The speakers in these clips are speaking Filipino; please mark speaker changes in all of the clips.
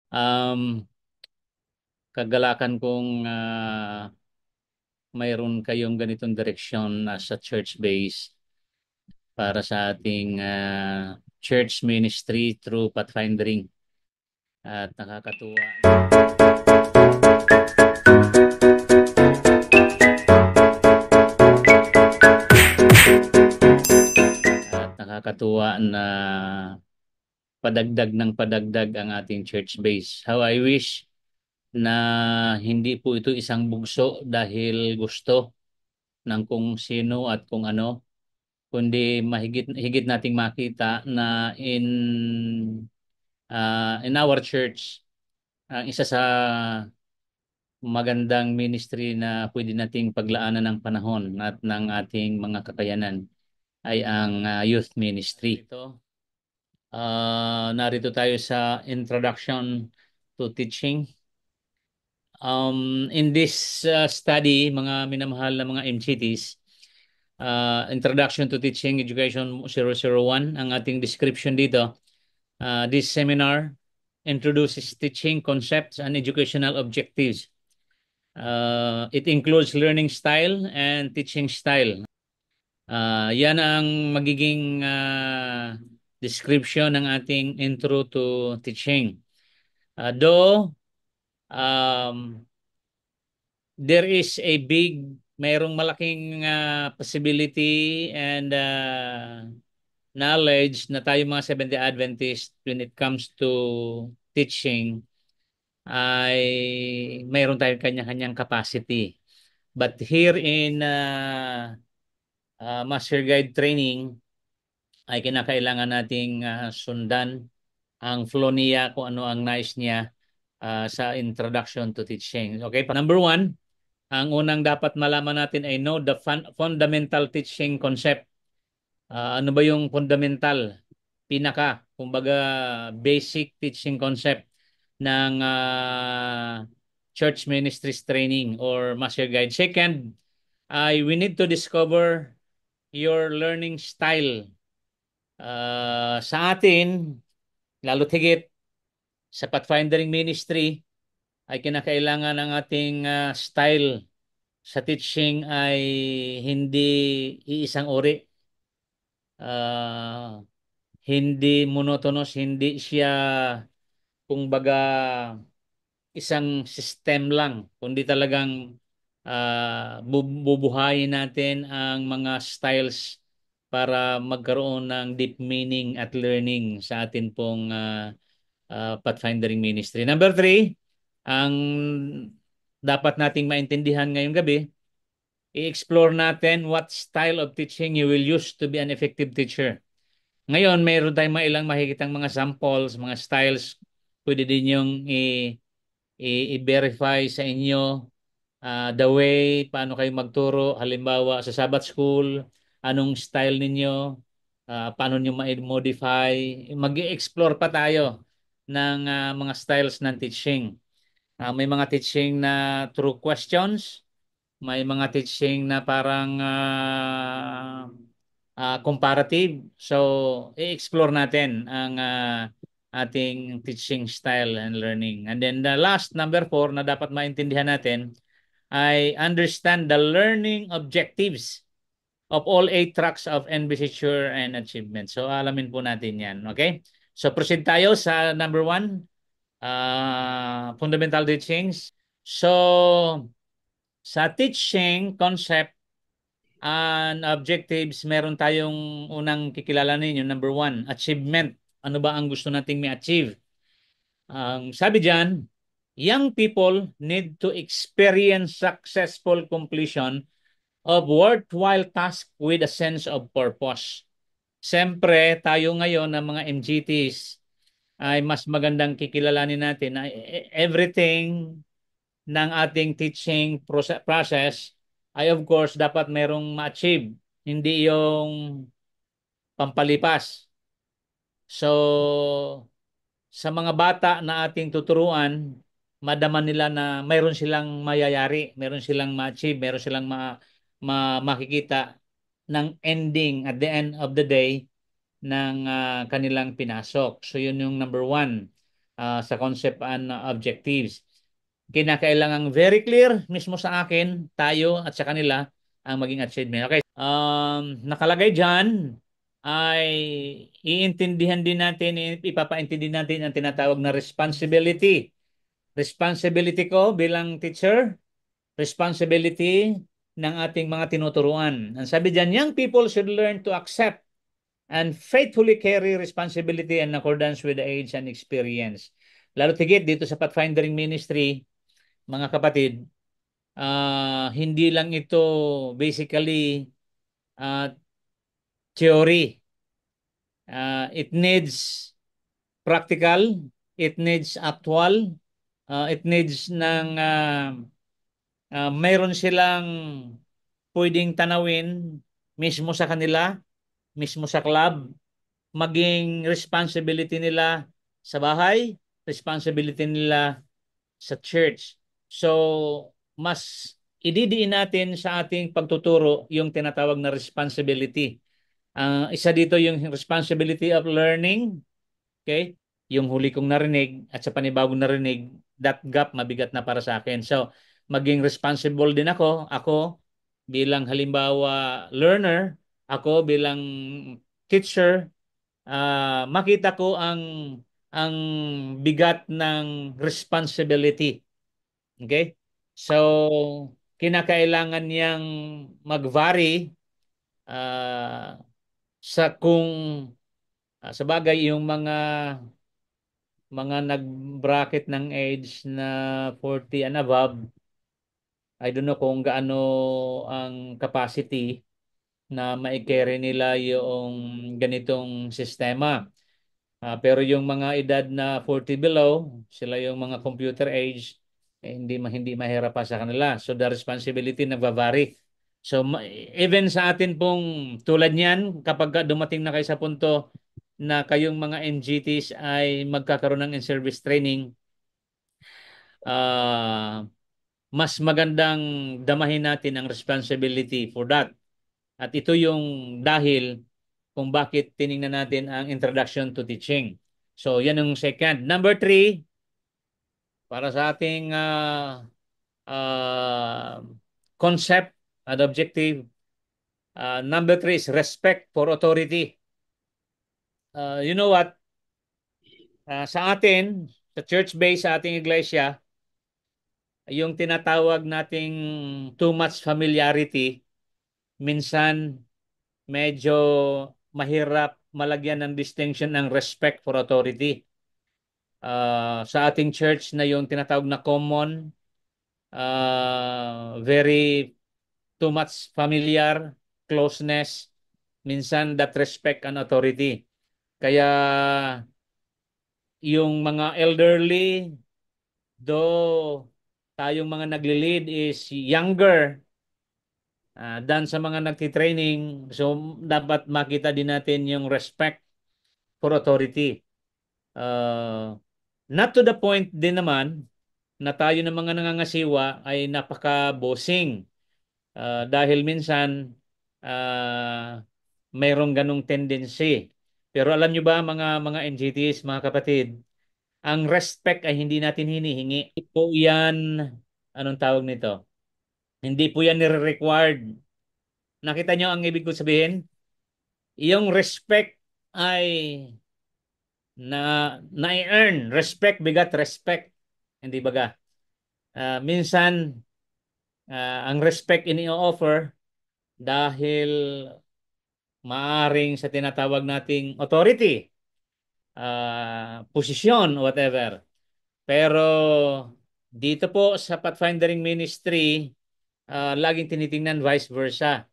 Speaker 1: Um, Kagalakan kong mayroon kayong ganitong direksyon sa church base para sa ating church ministry through pathfinding. At nakakatuwa. At nakakatuwa na padagdag ng padagdag ang ating church base. How I wish na hindi po ito isang bugso dahil gusto ng kung sino at kung ano, kundi higit nating makita na in our church, ang isa sa magandang ministry na pwede nating paglaanan ng panahon at ng ating mga kakayanan ay ang youth ministry. Narito tayo sa introduction to teaching. In this study, mga minamahal na mga MCTs, Introduction to Teaching Education 001, ang ating description dito. This seminar introduces teaching concepts and educational objectives. It includes learning style and teaching style. Yan ang magiging description ng ating intro to teaching. Though um, there is mayroong malaking possibility and knowledge na tayo mga Seventh-day Adventist when it comes to teaching ay mayroon tayong kanya-kanyang capacity. But here in Master Guide Training ay kinakailangan nating sundan ang flow niya kung ano ang nais niya sa introduction to teaching. Okay, number one, ang unang dapat malaman natin ay know the fundamental teaching concept. Ano ba yung fundamental? Kumbaga, basic teaching concept ng church ministries training or master guide. Second, we need to discover your learning style. Sa atin, lalo't higit sa Pathfinding Ministry, ay kinakailangan ng ating style sa teaching ay hindi iisang uri. Hindi monotonous, hindi siya kumbaga isang system lang, kundi talagang bubuhayin natin ang mga styles para magkaroon ng deep meaning at learning sa atin pong Pathfinding Ministry. Number three, ang dapat nating maintindihan ngayong gabi, i-explore natin what style of teaching you will use to be an effective teacher. Ngayon, mayroon tayong mga ilang makikitang mga samples, mga styles. Pwede din yung i-verify sa inyo the way, paano kayo magturo. Halimbawa, sa Sabbath School, anong style ninyo, paano nyo ma-modify. Mag-explore pa tayo ng mga styles ng teaching. May mga teaching na through questions, may mga teaching na parang comparative. So, i-explore natin ang ating teaching style and learning. And then the last, number four, na dapat maintindihan natin ay understand the learning objectives of all 8 tracks of investiture and achievement. So, alamin po natin yan. Okay? So, proceed tayo sa number one, fundamental teachings. So, sa teaching concept and objectives, meron tayong unang kikilalanin, yung number one, achievement. Ano ba ang gusto nating ma-achieve? Ang sabi diyan, young people need to experience successful completion of worthwhile task with a sense of purpose. Siyempre, tayo ngayon ng mga MGTs ay mas magandang kikilalanin natin na everything ng ating teaching process ay of course dapat merong ma-achieve, hindi yung pampalipas. So, sa mga bata na ating tuturuan, madama nila na mayroon silang mayayari, mayroon silang ma-achieve, mayroon silang makikita ng ending at the end of the day ng kanilang pinasok. So, yun yung number one. sa concept and objectives. Kinakailangang very clear mismo sa akin, tayo at sa kanila ang maging achievement. Okay. Nakalagay dyan ay iintindihan din natin, ipapaintindi natin ang tinatawag na responsibility. Responsibility ko bilang teacher, responsibility ng ating mga tinuturuan. Ang sabi dyan, young people should learn to accept and faithfully carry responsibility in accordance with the age and experience. Lalo tigit dito sa Pathfinding Ministry, mga kapatid, hindi lang ito basically uh, theory. It needs practical, it needs actual, it needs ng mayroon silang pwedeng tanawin mismo sa kanila, mismo sa club, maging responsibility nila sa bahay, responsibility nila sa church. So, mas ididiin natin sa ating pagtuturo yung tinatawag na responsibility. Isa dito yung responsibility of learning, okay? Yung huli kong narinig at sa panibagong narinig, that gap mabigat na para sa akin. So, maging responsible din ako bilang halimbawa learner, ako bilang teacher, makita ko ang bigat ng responsibility. Okay? So, kinakailangan niyang mag-vary sa kung sa bagay yung mga nag-bracket ng age na 40 and above, I don't know kung gaano ang capacity na ma-carry nila yung ganitong sistema. Pero yung mga edad na 40 below, sila yung mga computer age, hindi mahirap pa sa kanila. So the responsibility nagva-vary. So even sa atin pong tulad niyan, kapag dumating na kayo sa punto na kayong mga NGTs ay magkakaroon ng in-service training, uh, mas magandang damahin natin ang responsibility for that. At ito yung dahil kung bakit tiningnan natin ang introduction to teaching. So, yan yung second. Number three, para sa ating uh, concept at objective, number three is respect for authority. You know what? Sa atin, sa church base, sa ating iglesia, yung tinatawag nating too much familiarity, minsan medyo mahirap malagyan ng distinction ng respect for authority. Sa ating church na yung tinatawag na common, very too much familiar, closeness, minsan that respect and authority. Kaya yung mga elderly, though tayong mga nagli-lead is younger than sa mga nagtitraining, so dapat makita din natin yung respect for authority. Not to the point din naman na tayo ng mga nangangasiwa ay napaka-bossing. Dahil minsan mayroong ganong tendency. Pero alam nyo ba mga NGTs, mga kapatid, ang respect ay hindi natin hinihingi. Hindi po yan, anong tawag nito? Hindi po yan nire-required. Nakita nyo ang ibig ko sabihin? Yung respect ay na-earn. Respect bigat respect. Hindi baga? Minsan, ang respect ini-offer dahil maaring sa tinatawag nating authority, posisyon, whatever. Pero dito po sa Pathfinding Ministry, laging tinitingnan vice versa.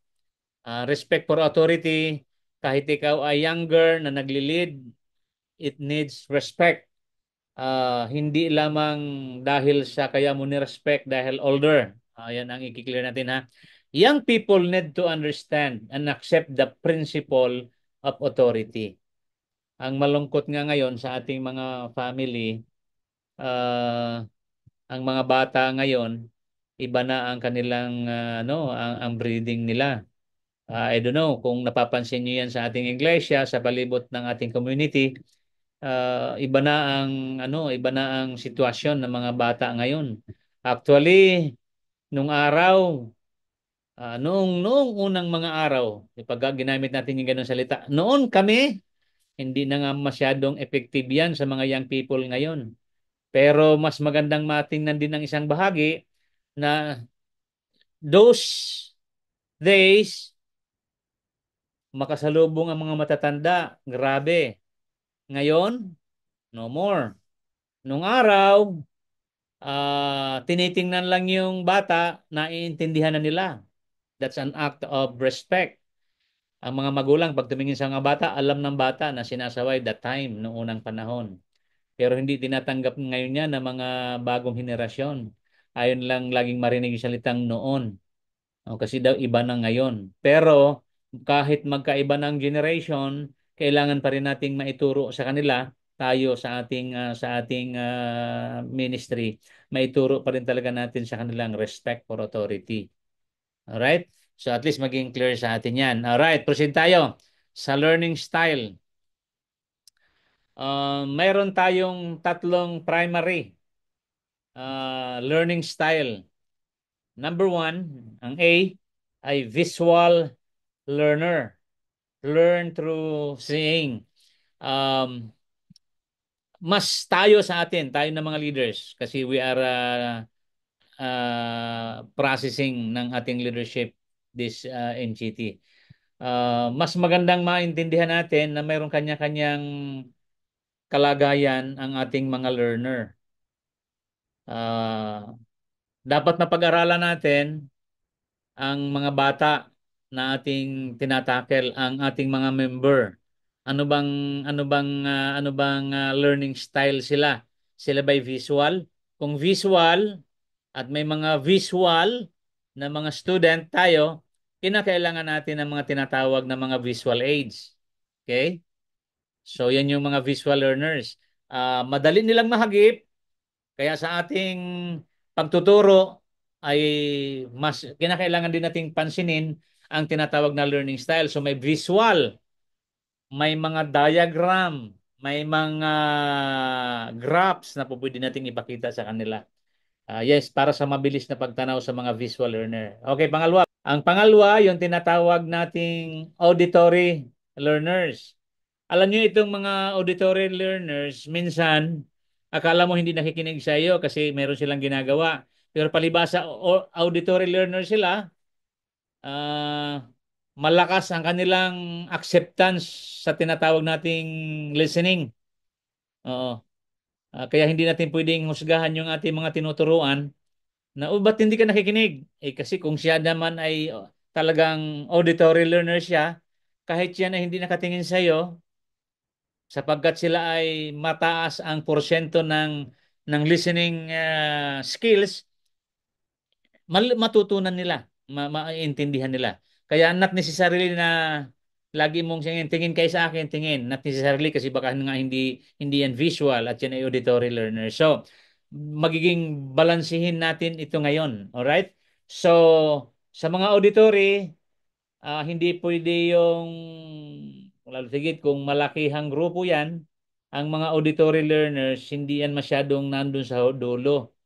Speaker 1: Respect for authority, kahit ikaw ay younger na nagli-lead, it needs respect. Hindi lamang dahil sa kaya mo ni-respect dahil older. Yan ang i-clear natin ha. Young people need to understand and accept the principle of authority. Ang malungkot nga ngayon sa ating mga family, ang mga bata ngayon, iba na ang kanilang ang breeding nila. I don't know kung napapansin niyo yan sa ating iglesia, sa palibot ng ating community. Iba na ang iba na ang sitwasyon ng mga bata ngayon. Actually, nung araw, noong unang mga araw, pag ginamit natin yung ganung salita, noon kami, hindi na nga masyadong effective yan sa mga young people ngayon. Pero mas magandang matingnan din ng isang bahagi na those days, makasalubong ang mga matatanda. Grabe. Ngayon, no more. Nung araw, tinitingnan lang yung bata, naiintindihan na nila. That's an act of respect. Ang mga magulang, pag tumingin sa mga bata, alam ng bata na sinasaway that time, noong unang panahon. Pero hindi tinatanggap ngayon yan ng mga bagong henerasyon. Ayon lang laging marinig yung salitang noon. Kasi daw iba na ngayon. Pero kahit magkaiba ng generation, kailangan pa rin nating maituro sa kanila, tayo sa ating ministry, maituro pa rin talaga natin sa kanilang respect for authority. Alright? So at least maging clear sa atin yan. Alright, proceed tayo sa learning style. Mayroon tayong tatlong primary learning style. Number one, ang A ay visual learner. Learn through seeing. Um, Mas tayo sa atin, tayo ng mga leaders, kasi we are processing ng ating leadership this NGT. Mas magandang maintindihan natin na mayroong kanya-kanyang kalagayan ang ating mga learner. Uh, Dapat mapag-aralan natin ang mga bata na ating tinatakel, ang ating mga member. Ano bang learning style sila? Sila ba'y visual? Kung visual at may mga visual na mga student tayo, kinakailangan natin ng mga tinatawag na mga visual aids. Okay? So yan yung mga visual learners. Madali nilang mahagip, kaya sa ating pagtuturo ay mas kinakailangan din nating pansinin ang tinatawag na learning style. So may visual, may mga diagram, may mga graphs na po pwede nating ipakita sa kanila. Yes, para sa mabilis na pagtanaw sa mga visual learner. Okay, pangalawa. Ang pangalawa, yung tinatawag nating auditory learners. Alam niyo itong mga auditory learners, minsan akala mo hindi nakikinig sa iyo kasi meron silang ginagawa. Pero palibasa auditory learner sila, ah, malakas ang kanilang acceptance sa tinatawag nating listening. Oo. Kaya hindi natin pwedeng husgahan yung ating mga tinuturuan na, ba't hindi ka nakikinig? Kasi kung siya naman ay talagang auditory learner siya, kahit siya na hindi nakatingin sa iyo, sapagkat sila ay mataas ang porsyento ng listening skills, matutunan nila, maintindihan nila. Kaya not necessarily na lagi mong singin, tingin kayo sa akin, tingin. Not necessarily kasi baka nga hindi yan visual at yan ay auditory learner. So, magiging balansihin natin ito ngayon. Alright? So, sa mga auditory, hindi pwede yung lalo tigit kung malakihang grupo yan, ang mga auditory learners, hindi yan masyadong nandun sa dulo.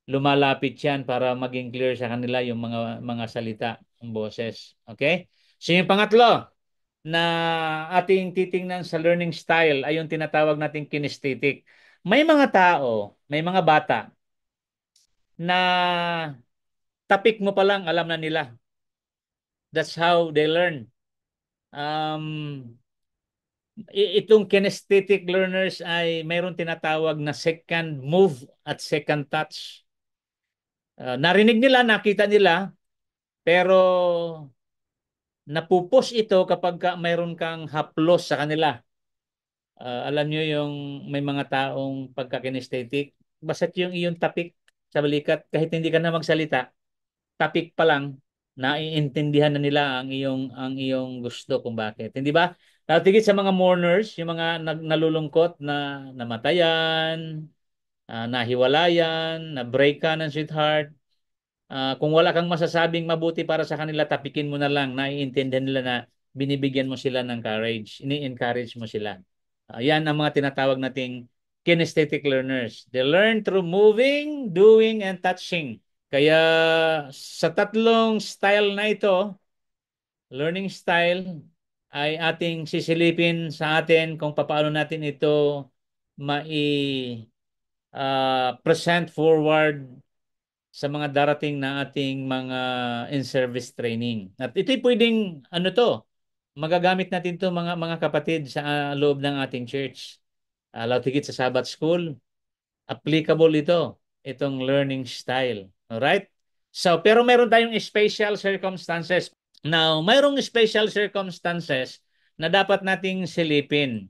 Speaker 1: Lumalapit yan para maging clear sa kanila yung mga salita, ang boses. Okay? So yung pangatlo na ating titingnan sa learning style ay yung tinatawag nating kinesthetic. May mga tao, may mga bata na tapik mo pa lang alam na nila. That's how they learn. Um, Itong kinesthetic learners ay mayroon tinatawag na second move at second touch. Narinig nila, nakita nila, pero napupos ito kapag mayroon kang haplos sa kanila. Alam nyo yung may mga taong pagka-kinesthetic, basta't yung iyong tapik sa balikat, kahit hindi ka na magsalita, tapik pa lang, naiintindihan na nila ang iyong gusto kung bakit. Hindi ba? Tigit sa mga mourners, yung mga nalulungkot na namatayan, nahiwalayan, na-break ka ng sweetheart, kung wala kang masasabing mabuti para sa kanila, tapikin mo na lang, naiintindihan nila na binibigyan mo sila ng courage, ini-encourage mo sila. Yan ang mga tinatawag nating kinesthetic learners. They learn through moving, doing, and touching. Kaya sa tatlong style na ito, learning style, ay ating sisilipin sa atin kung paano natin ito present forward sa mga darating na ating mga in-service training. At ito'y pwedeng, ano to, magagamit natin to mga kapatid sa loob ng ating church. Lalo tigit sa Sabbath School, applicable ito, itong learning style. Alright? So, pero meron tayong special circumstances. Now, mayroong special circumstances na dapat nating silipin.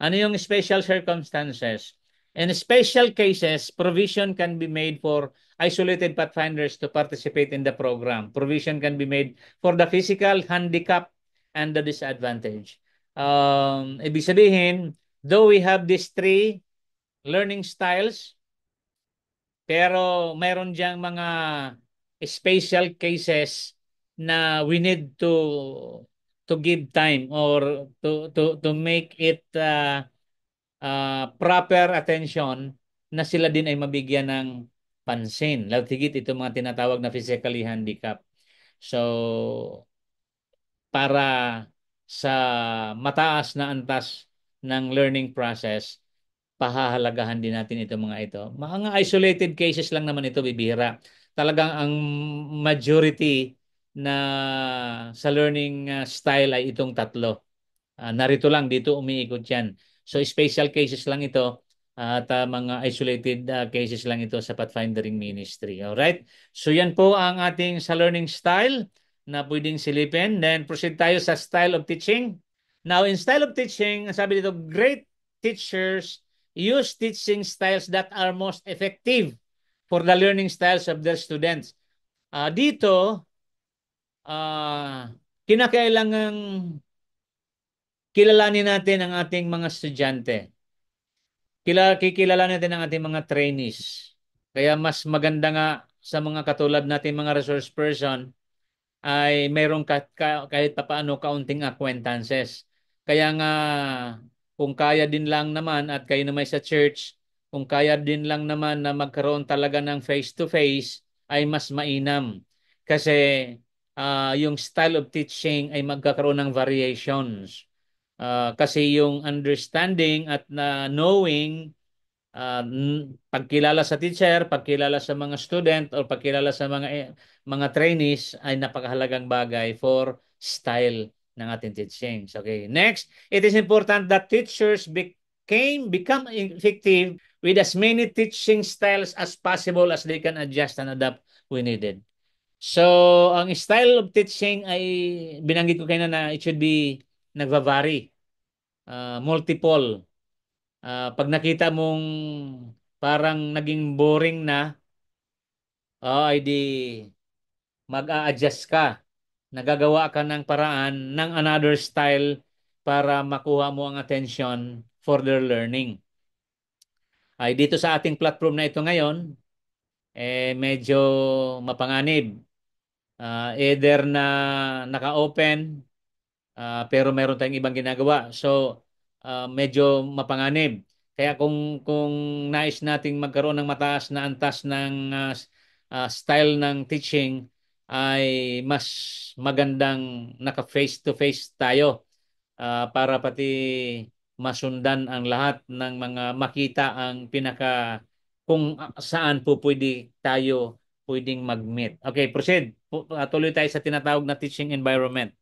Speaker 1: Ano yung special circumstances? In special cases, provision can be made for isolated pathfinders to participate in the program. Provision can be made for the physical handicap and the disadvantage. Ibig sabihin, though we have these three learning styles, pero mayroon diyang mga special cases na we need to give time or to make it proper attention na sila din ay mabigyan ng pansin. Lalo tigit ito mga tinatawag na physically handicapped. So, para sa mataas na antas ng learning process, pahahalagahan din natin ito mga ito. Mga isolated cases lang naman ito, bibihira. Talagang ang majority na sa learning style ay itong tatlo. Narito lang, dito umiikot yan. So special cases lang ito at mga isolated cases lang ito sa Pathfindering Ministry. Alright? So yan po ang ating sa learning style na pwedeng silipin. Then proceed tayo sa style of teaching. Now in style of teaching, sabi dito, great teachers use teaching styles that are most effective for the learning styles of their students. Dito, kinakailangang kilalanin natin ang ating mga estudyante. Kikilalanin natin ang ating mga trainees. Kaya mas maganda nga sa mga katulad natin mga resource person ay mayroong kahit papaano kaunting acquaintances. Kaya nga kung kaya din lang naman at kayo na may sa church, kung kaya din lang naman na magkaroon talaga ng face-to-face ay mas mainam. Kasi yung style of teaching ay magkakaroon ng variations. Kasi yung understanding at na knowing, pagkilala sa teacher, pagkilala sa mga student, o pagkilala sa mga trainees ay napakahalagang bagay for style ng ating teachings. Okay, next, it is important that teachers become effective with as many teaching styles as possible as they can adjust and adapt when needed. So, ang style of teaching ay binanggit ko kayo na it should be nagva-vary, multiple. Pag nakita mong parang naging boring na, ay di mag-a-adjust ka. Nagagawa ka ng paraan ng another style para makuha mo ang attention for their learning. Ay dito sa ating platform na ito ngayon, medyo mapanganib. Either na naka-open, pero meron tayong ibang ginagawa. So, medyo mapanganib. Kaya kung nais nating magkaroon ng mataas na antas ng style ng teaching, ay mas magandang naka-face-to-face tayo para pati masundan ang lahat ng mga makita ang kung saan po pwedeng mag-meet. Okay, proceed. Tuloy tayo sa tinatawag na teaching environment.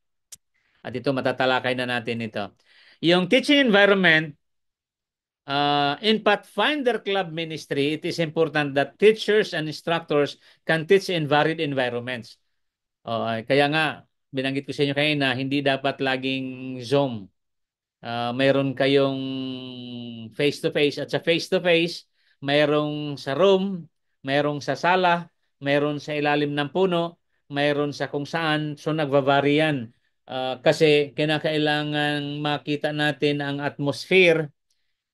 Speaker 1: At ito matatalakay na natin ito. Yung teaching environment, in Pathfinder Club Ministry, it is important that teachers and instructors can teach in varied environments. Kaya nga, binanggit ko sa inyo kanina, hindi dapat laging Zoom. Mayroon kayong face-to-face at sa face-to-face, mayroong sa room, mayroong sa sala, mayroon sa ilalim ng puno, mayroon sa kung saan. So nagva-vary yan. Kasi kinakailangan makita natin ang atmosphere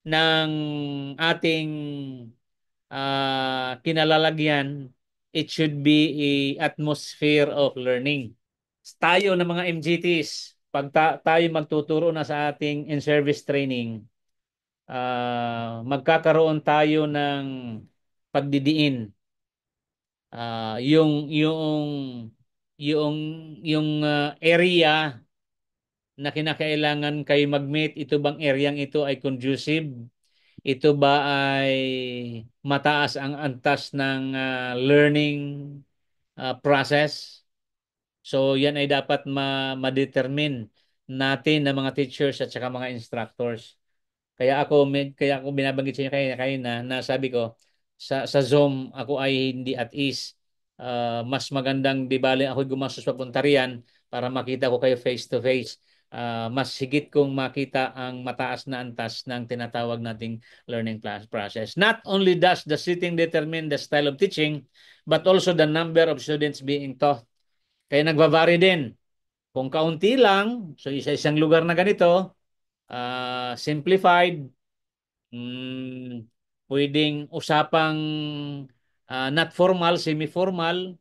Speaker 1: ng ating kinalalagyan. It should be a atmosphere of learning. Tayo ng mga MGTs, pag tayo magtuturo na sa ating in-service training, magkakaroon tayo ng pagdidiin. Yung area na kinakailangan kayo mag-meet, ito bang areang ito ay conducive? Ito ba ay mataas ang antas ng learning process? So yan ay dapat ma-determine natin ng mga teachers at saka mga instructors. Kaya ako binabanggit sa inyo kanina na sabi ko sa Zoom ako ay hindi at ease. Mas magandang di bale ako gumastos papunta riyan para makita ko kayo face to face. Mas higit kong makita ang mataas na antas ng tinatawag nating learning class process. Not only does the sitting determine the style of teaching, but also the number of students being taught. Kaya nagbavari din. Kung kaunti lang, so isa-isang lugar na ganito, simplified, pwedeng usapang not formal, semi-formal,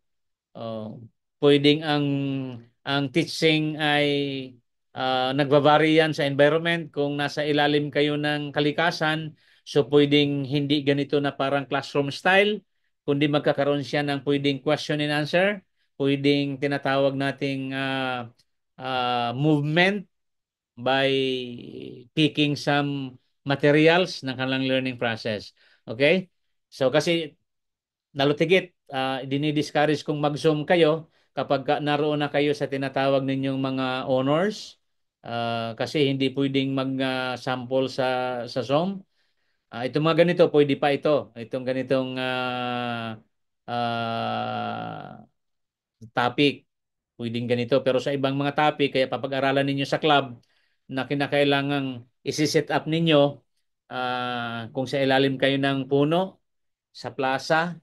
Speaker 1: pwedeng ang teaching ay nagbabari yan sa environment. Kung nasa ilalim kayo ng kalikasan, so pwedeng hindi ganito na parang classroom style, kundi magkakaroon siya ng pwedeng question and answer, pwedeng tinatawag nating movement by picking some materials ng kanilang learning process. Okay? So kasi nalutigit, dinidiscourage kung mag-Zoom kayo kapag naroon na kayo sa tinatawag ninyong mga honors, kasi hindi pwedeng mag-sample sa Zoom. Itong mga ganito, pwede pa ito. Itong ganitong topic, pwedeng ganito. Pero sa ibang mga topic, kaya papag-aralan ninyo sa club na kinakailangang isi-set up ninyo, kung sa ilalim kayo ng puno, sa plaza,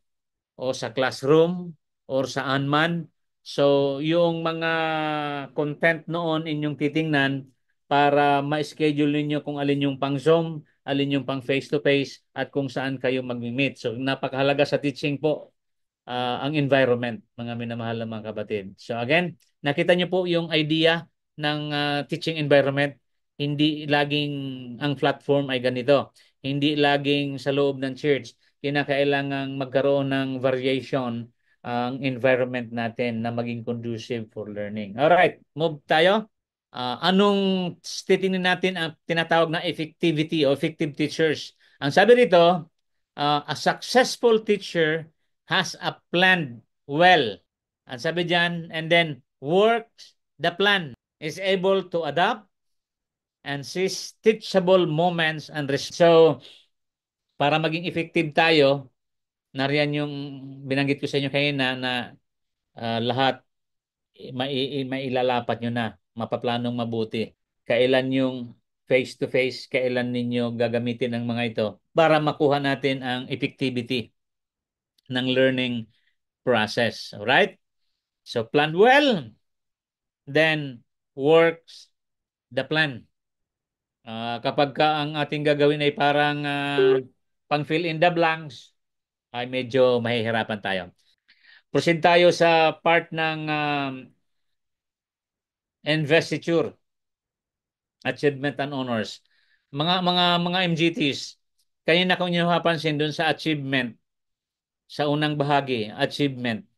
Speaker 1: o sa classroom, or saan man. So, yung mga content noon inyong titingnan para ma-schedule ninyo kung alin yung pang Zoom, alin yung pang face-to-face, at kung saan kayo mag-meet. So, napakahalaga sa teaching po ang environment, mga minamahal ng mga kapatid. So again, nakita niyo po yung idea ng teaching environment. Hindi laging ang platform ay ganito. Hindi laging sa loob ng church. Kinakailangang magkaroon ng variation ang environment natin na maging conducive for learning. Alright, move tayo. Anong titingnan natin ang tinatawag na effectivity o effective teachers? Ang sabi rito, a successful teacher has a plan well. Ang sabi dyan, and then works the plan, is able to adapt and seize teachable moments and So, para maging effective tayo, nariyan yung binanggit ko sa inyo kanina na lahat mailalapat nyo na, mapaplanong mabuti. Kailan yung face-to-face, kailan ninyo gagamitin ang mga ito para makuha natin ang effectivity ng learning process. Alright? So, plan well, then works the plan. Kapag ka ang ating gagawin ay parang pang fill in the blanks, ay medyo mahihirapan tayo. Proceed tayo sa part ng investiture, achievement and honors. Mga MGTs, kanina kung inyo napapansin dun sa achievement, sa unang bahagi, achievement,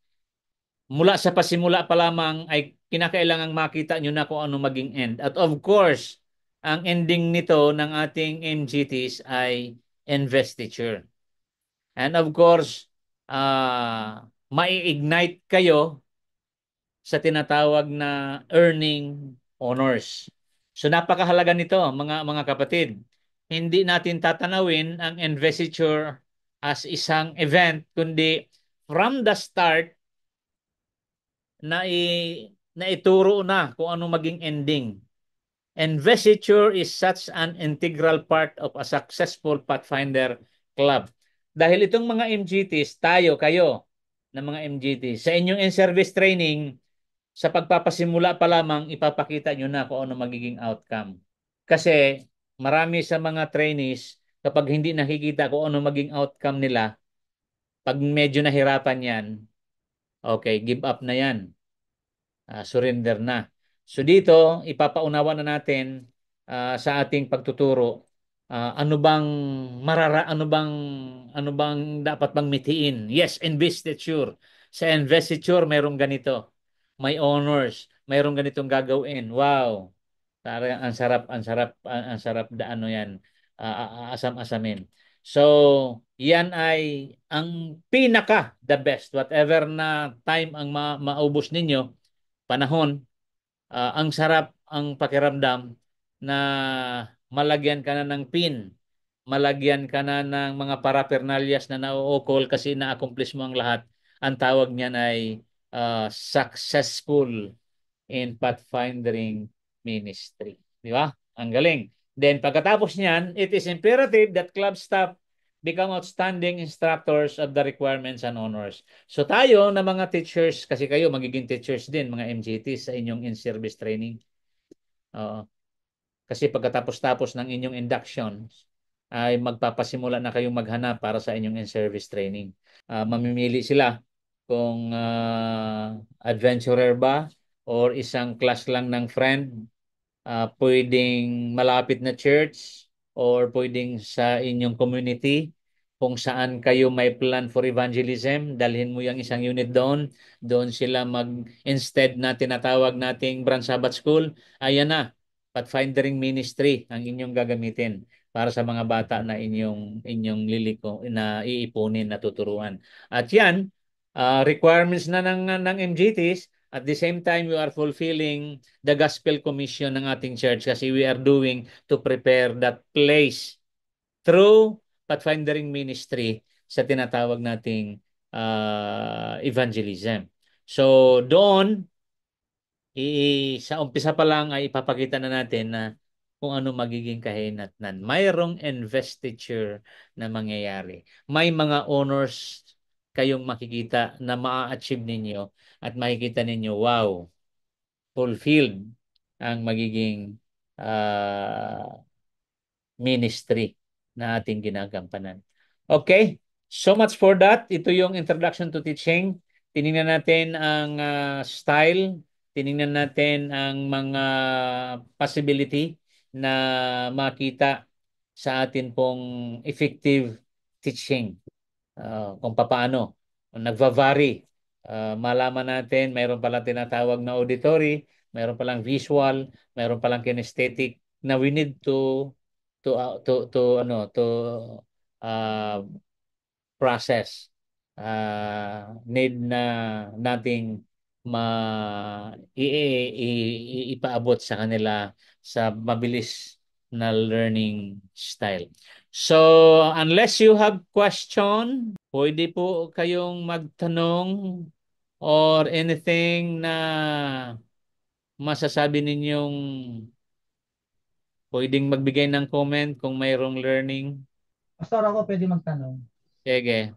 Speaker 1: mula sa pasimula pa lamang ay kinakailangang makita nyo na kung ano maging end. At of course, ang ending nito ng ating MGTs ay investiture. And of course, mai-ignite kayo sa tinatawag na earning honors. So napakahalaga nito, mga kapatid. Hindi natin tatanawin ang investiture as isang event, kundi from the start na ituro na kung ano maging ending. Investiture is such an integral part of a successful Pathfinder Club. Dahil itong mga MGTs, kayo na mga MGTs, sa inyong in-service training, sa pagpapasimula pa lamang, ipapakita nyo na kung ano magiging outcome. Kasi marami sa mga trainees, kapag hindi nakikita kung ano maging outcome nila, pag medyo nahirapan yan, okay, give up na yan. Surrender na. So dito, ipapaunawa na natin sa ating pagtuturo ano bang ano bang dapat bang mitiin? Yes, investiture. Sa investiture mayroong ganito. May honors, mayroong ganitong gagawin. Wow. Talagang ang sarap ano 'yan. Asam-asamin. So, yan ay ang pinaka the best whatever na time ang maubos ninyo, panahon. Ang sarap ang pakiramdam na malagyan ka na ng pin, malagyan ka na ng mga parapernalyas na nauukol kasi na-accomplish mo ang lahat. Ang tawag niyan ay successful in pathfinding ministry. Di ba? Ang galing. Then pagkatapos niyan, it is imperative that club staff become outstanding instructors of the requirements and honors. So tayo na mga teachers, kasi kayo magiging teachers din, mga MGTs sa inyong in-service training. Oo. Kasi pagkatapos-tapos ng inyong induction, ay magpapasimula na kayong maghanap para sa inyong in-service training. Mamimili sila kung adventurer ba or isang class lang ng friend, pwedeng malapit na church or pwedeng sa inyong community kung saan kayo may plan for evangelism, dalhin mo yung isang unit doon. Doon sila instead na tinatawag nating Branch Sabbath School, ayan na, Pathfinding Ministry ang inyong gagamitin para sa mga bata na inyong liliko na iipunin na tuturuan. At yan, requirements na ng MGTs. At the same time, we are fulfilling the gospel commission ng ating church kasi we are doing to prepare that place through pathfinding ministry sa tinatawag nating evangelism. So doon, sa umpisa pa lang ay ipapakita na natin na kung ano magiging kahinatnan. Mayroong investiture na mangyayari. May mga honors kayong makikita na maa-achieve ninyo at makikita ninyo, wow, fulfilled ang magiging uh, ministry na ating ginagampanan. Okay, so much for that. Ito yung introduction to teaching. Tiningnan natin ang style, tiningnan natin ang mga possibility na makita sa atin pong effective teaching. Kung papaano nagva-vary. Malaman natin mayroon pala tinatawag na auditory, mayroon palang visual, mayroon palang kinesthetic na we need to uh, process. Need na nating ma ipaabot sa kanila sa mabilis na learning style. So, unless you have question, pwede po kayong magtanong or anything na masasabi ninyong pwedeng magbigay ng comment kung mayroong learning.
Speaker 2: Pastor, ako pwede magtanong.
Speaker 1: Sige.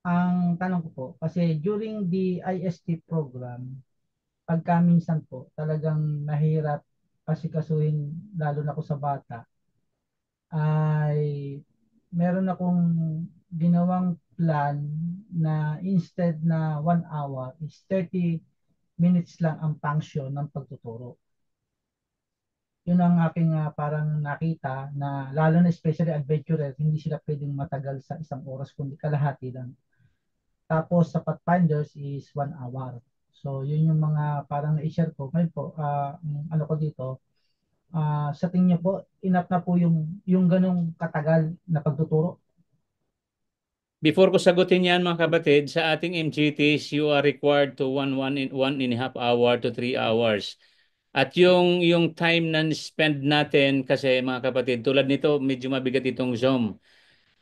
Speaker 2: Ang tanong ko po, kasi during the IST program, pagka minsan po, talagang nahirap asikasuhin, lalo na ako sa bata, ay meron akong ginawang plan na instead na 1 hour is 30 minutes lang ang function ng pagtuturo. Yun ang aking parang nakita na lalo na especially adventurer, hindi sila pwedeng matagal sa 1 oras kundi kalahati lang. Tapos sa Pathfinders is 1 hour. So yun yung mga parang na-share ko. Ngayon po, ano ko dito, sa tingin niyo po, enough na po yung ganong katagal na pagtuturo?
Speaker 1: Before ko sagutin yan mga kapatid, sa ating MGTs, you are required to 1.5 hour to 3 hours. At yung time na spend natin kasi mga kapatid, tulad nito, medyo mabigat itong Zoom.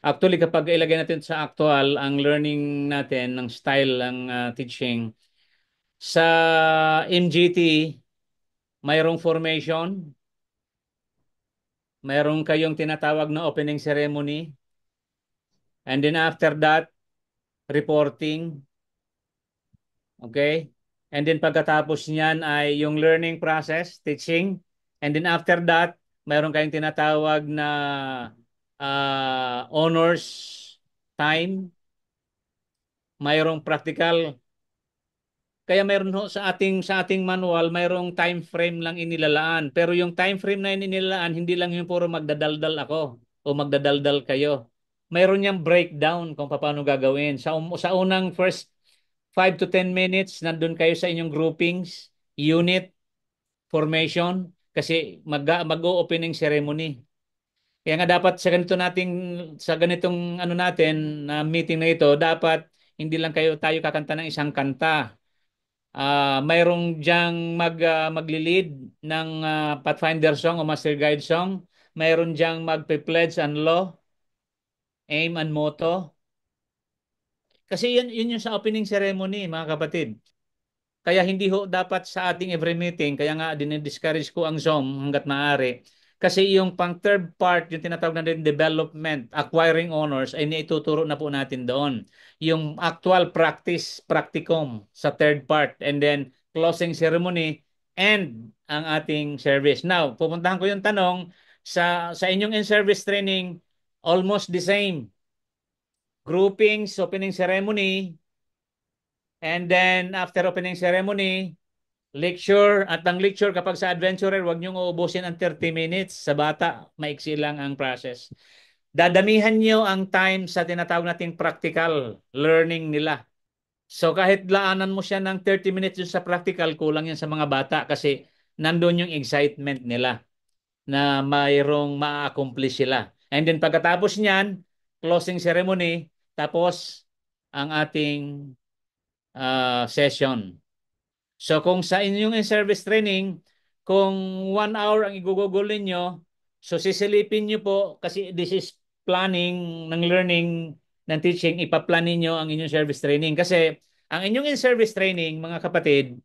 Speaker 1: Actually, kapag ilagay natin sa actual, ang learning natin, ng style ng teaching, sa MGT, mayroong formation, mayroong kayong tinatawag na opening ceremony, and then after that, reporting. Okay? And then pagkatapos niyan ay yung learning process, teaching. And then after that, mayroon kayong tinatawag na honors time, mayroong practical. Kaya mayroon ho sa ating manual, mayroong time frame lang inilalaan. Pero yung time frame na inilalaan, hindi lang yung puro magdadaldal ako. o magdadaldal kayo. Mayroon niyang breakdown kung paano gagawin. Sa unang first 5 to 10 minutes, nandun kayo sa inyong groupings, unit, formation, kasi mag-o-opening ceremony. Kaya nga dapat sa ganitong ano natin na meeting na ito, dapat hindi lang tayo kakanta ng isang kanta. Mayroong diyang magli-lead ng Pathfinder song o Master Guide song. Mayroon diyang magpe-pledge and law, aim and motto. Kasi yun yung sa opening ceremony, mga kapatid. Kaya hindi ho dapat sa ating every meeting, kaya nga dinidiscourage ko ang Zoom hanggat maaari. Kasi yung pang third part, yung tinatawag natin development, acquiring honors, ay naituturo na po natin doon. Yung actual practice, practicum sa third part, and then closing ceremony, and ang ating service. Now, pupuntahan ko yung tanong, sa inyong in-service training, almost the same. Groupings, opening ceremony, and then after opening ceremony, lecture. At ang lecture kapag sa adventurer, wag niyong uubusin ang 30 minutes. Sa bata, maiksi lang ang process. Dadamihan niyo ang time sa tinatawag nating practical learning nila. So kahit laanan mo siya ng 30 minutes dun sa practical, kulang yan sa mga bata kasi nandun yung excitement nila na mayroong ma-accomplish sila. And then pagkatapos niyan, closing ceremony, tapos ang ating session. So kung sa inyong in-service training, kung 1 hour ang igugugol ninyo, so sisilipin nyo po, kasi this is planning ng learning, ng teaching, ipaplan ninyo ang inyong service training. Kasi ang inyong in-service training, mga kapatid,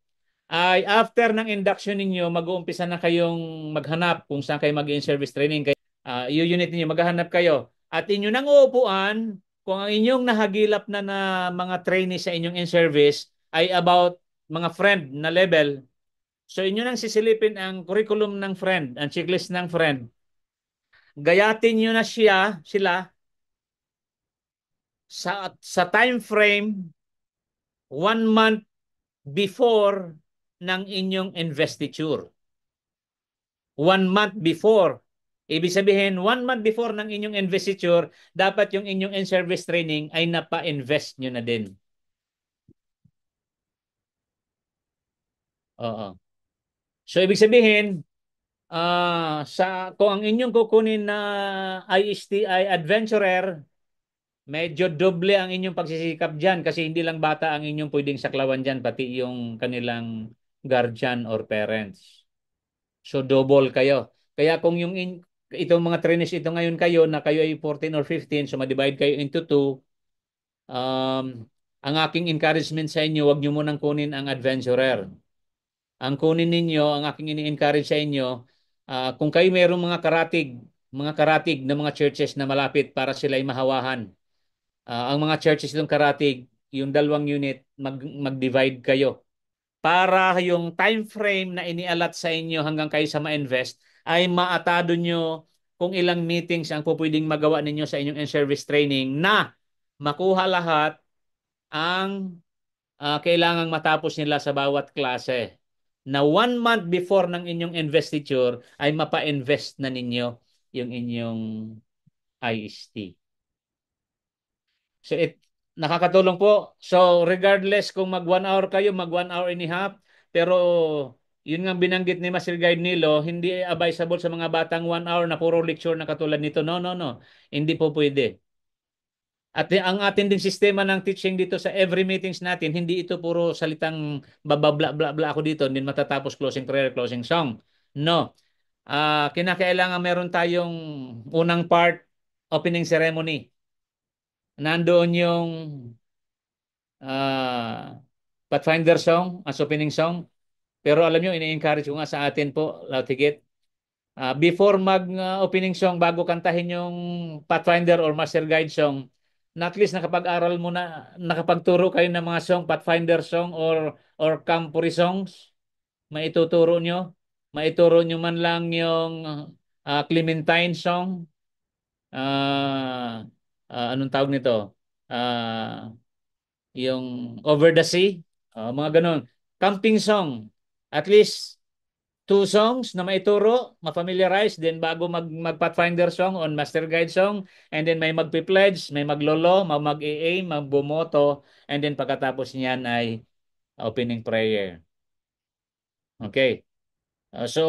Speaker 1: ay after ng induction ninyo, mag-uumpisa na kayong maghanap kung saan kayo mag-in-service training. Yung unit ninyo, maghahanap kayo. At inyo nang uupuan, kung ang inyong nahagilap na mga trainees sa inyong in-service ay about mga friend na level, so inyo nang sisilipin ang curriculum ng friend, ang checklist ng friend. Gayatin nyo na sila sa time frame 1 month before ng inyong investiture. 1 month before. Ibig sabihin, 1 month before ng inyong investiture, dapat yung inyong in-service training ay napa-invest nyo na din. Oo. So, ibig sabihin, kung ang inyong kukunin na ISTI Adventurer, medyo doble ang inyong pagsisikap dyan kasi hindi lang bata ang inyong pwedeng saklawan dyan, pati yung kanilang guardian or parents. So double kayo. Kaya kung itong mga trainees ito ngayon kayo na kayo ay 14 or 15, so ma-divide kayo into 2, ang aking encouragement sa inyo, wag nyo munang kunin ang adventurer. Ang kunin ninyo, ang aking ini-encourage sa inyo, kung kayo mayroong mga karatig na mga churches na malapit para sila ay mahawahan. Ang mga churches itong karatig, yung 2 unit, mag-divide kayo para yung time frame na inialat sa inyo hanggang kayo sa ma-invest ay maatado nyo kung ilang meetings ang pupwedeng magawa ninyo sa inyong in-service training na makuha lahat ang kailangang matapos nila sa bawat klase. Na 1 month before ng inyong investiture ay mapa-invest na ninyo yung inyong IST. So nakakatulong po. So regardless kung mag 1 hour kayo, mag 1 hour and a half, pero yun nga binanggit ni Master Guide Nilo, hindi advisable sa mga batang 1 hour na puro lecture na katulad nito. No, no, no. Hindi po pwede. At ang atin ding sistema ng teaching dito sa every meetings natin, hindi ito puro salitang bababla bla bla ako dito, hindi matatapos closing prayer, closing song. No. Kinakailangan meron tayong unang part, opening ceremony. Nandoon yung Pathfinder song as opening song. Pero alam nyo, ini-encourage ko nga sa atin po, Lautigit, before mag-opening song, bago kantahin yung Pathfinder or Master Guide song, na at least nakapag-aral mo na, nakapagturo kayo ng mga song, Pathfinder song or Campuri songs, maituro nyo man lang yung Clementine song, anong tawag nito? Ah, yung Over the Sea, mga ganun. Camping song. At least two songs na maituro, ma-familiarize, then bago mag-Pathfinder song on Master Guide song, and then may magpi-pledge, may maglolo, mag-AA, magbumoto, and then pagkatapos niyan ay opening prayer. Okay. So,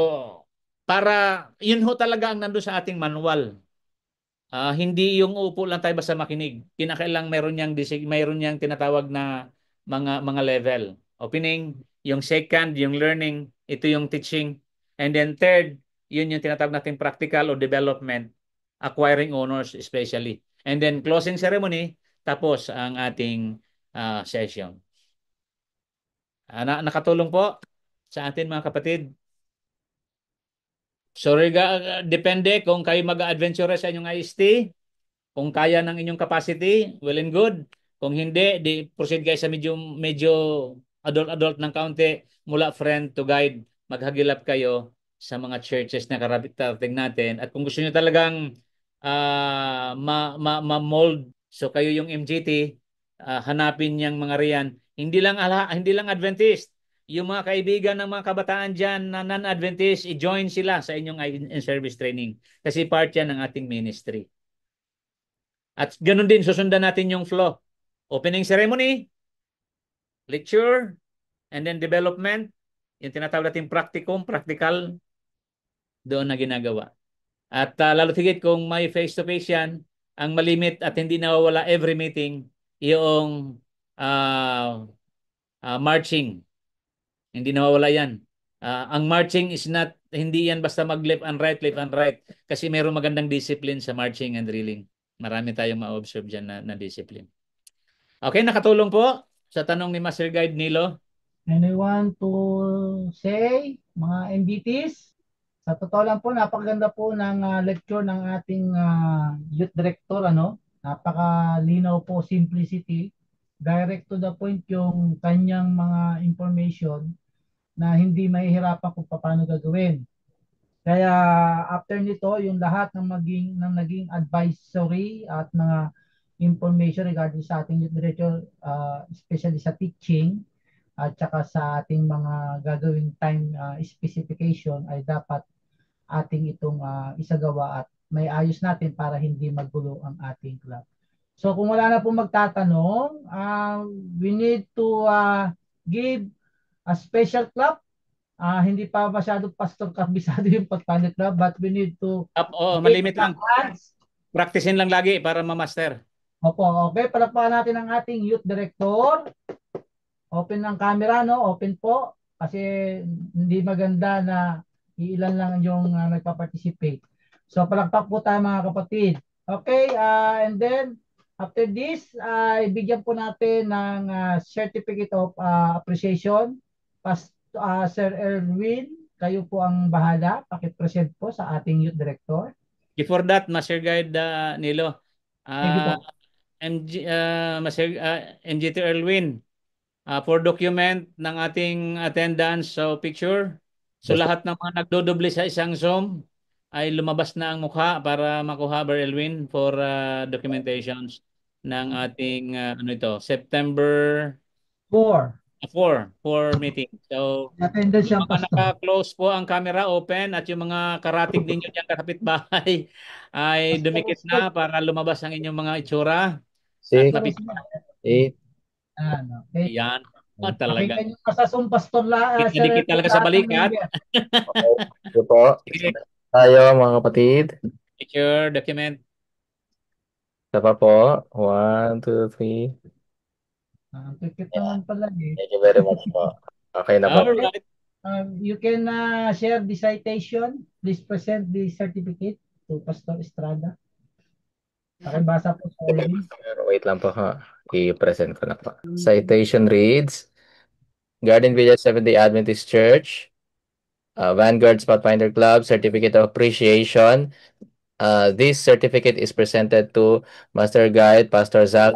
Speaker 1: para, yun ho talaga ang nandun sa ating manual. Hindi yung upo lang tayo basta makinig. Kinakailang mayroon niyang tinatawag na mga level. Opening, yung second, yung learning, ito yung teaching. And then third, yun yung tinatawag natin practical or development, acquiring honors especially. And then closing ceremony, tapos ang ating session. Nakatulong po sa atin mga kapatid. So, depende kung kayo mag-adventure sa inyong IST. Kung kaya ng inyong capacity, well and good. Kung hindi, di proceed kayo sa medyo adult ng kaunti mula friend to guide. Maghagilap kayo sa mga churches na karating natin. At kung gusto niyo talagang ma-mold, so kayo yung MGT, hanapin niyang mga riyan. Hindi lang Adventist. Yung mga kaibigan ng mga kabataan dyan na non-Adventist, i-join sila sa inyong in-service training. Kasi part yan ng ating ministry. At ganun din, susundan natin yung flow. Opening ceremony, lecture, and then development, yung tinatawag natin practical, doon na ginagawa. At lalo higit kung may face-to-face yan, ang malimit at hindi nawawala every meeting, yung marching. Hindi nawawala yan. Ang marching is not, hindi yan basta mag left and right. Kasi mayroong magandang discipline sa marching and drilling. Marami tayong ma-observe dyan na discipline. Okay, nakatulong po sa tanong ni Master Guide Nilo.
Speaker 2: Anyone to say, mga MBTs? Sa totoo lang po, napakaganda po ng lecture ng ating youth director, ano? Napakalinaw po, simplicity. Direct to the point yung kanyang mga information na hindi mahihirapan kung paano gagawin. Kaya after nito, yung lahat ng naging advisory at mga information regarding sa ating youth director, especially sa teaching, at saka sa ating mga gagawing time specification ay dapat ating itong isagawa at may ayos natin para hindi magulo ang ating club. So kung wala na pong magtatanong, we need to give a special clap. Hindi pa masyado pastor kabisado yung Pathfinder Club, but we need to give
Speaker 1: Malimit
Speaker 2: the
Speaker 1: lang.
Speaker 2: hands.
Speaker 1: Practicein lang lagi para ma-master.
Speaker 2: Opo, okay. Palakpakan natin ang ating youth director. Open ang camera, no? Open po. Kasi hindi maganda na iilan lang yung nagpa-participate. So, palakpak po tayo mga kapatid. Okay, and then, after this, ibigyan po natin ng certificate of appreciation. Sir Erwin, kayo po ang bahala. Pakipresent po sa ating youth director.
Speaker 1: Before that, Master Guide Nilo,
Speaker 2: Thank you
Speaker 1: uh,
Speaker 2: po.
Speaker 1: MGT Erwin, for document ng ating attendance so picture. So
Speaker 3: Yes,
Speaker 1: lahat ng mga nagdodoble sa isang Zoom ay lumabas na ang mukha para makuha Ber Elwin for documentations ng ating ano ito, September
Speaker 2: 4.
Speaker 1: 4 meeting. So
Speaker 2: Attendance
Speaker 1: yung
Speaker 2: yung
Speaker 1: mga
Speaker 2: pastor.
Speaker 1: naka-close po ang camera open at yung mga karatig ninyo diyan kapit bahay ay
Speaker 2: Pastor
Speaker 1: dumikit na
Speaker 2: Oscar.
Speaker 1: para lumabas ang inyong mga itsura at
Speaker 3: 6,
Speaker 1: lapit.
Speaker 2: Pastor Oscar.
Speaker 3: 8.
Speaker 2: Okay.
Speaker 1: Yan. Talaga.
Speaker 2: Pakinggan nyo pa sa Zoom, Pastor Sir
Speaker 1: Dikit
Speaker 2: Erwin,
Speaker 1: talaga sa
Speaker 2: lahat ng
Speaker 1: balikat.
Speaker 2: member.
Speaker 3: Okay. Ito po.
Speaker 1: Sige,
Speaker 3: Tayo mga kapatid.
Speaker 1: picture, document.
Speaker 3: Isa pa po. 1, 2, 3.
Speaker 2: Tikit
Speaker 3: Yeah.
Speaker 2: naman pala eh.
Speaker 3: Thank you very much po. Okay na po.
Speaker 2: Okay.
Speaker 1: Alright.
Speaker 2: You can share the citation. Please present the certificate to Pastor Estrada. Pakibasa po sa Erwin.
Speaker 3: Wait lang po ha. I-present ko na po. Citation reads, Garden Village Seventh-day Adventist Church, Vanguard Pathfinder Club, Certificate of Appreciation. This certificate is presented to Master Guide, Pastor Zach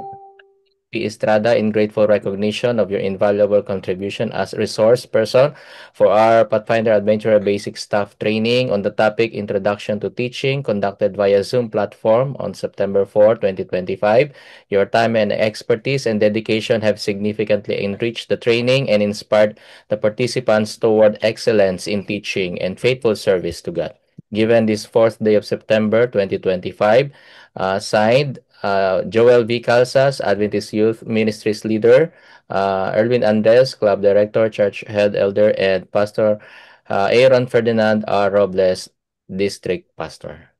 Speaker 3: P. Estrada in grateful recognition of your invaluable contribution as resource person for our Pathfinder Adventurer Basic Staff Training on the topic Introduction to Teaching conducted via Zoom platform on September 4, 2025. Your time and expertise and dedication have significantly enriched the training and inspired the participants toward excellence in teaching and faithful service to God. Given this 4th day of September 2025, signed Joel V. Calzas, Adventist Youth Ministries Leader, Erwin Andres, Club Director, Church Head Elder, and Pastor Aaron Ferdinand R. Robles, District Pastor.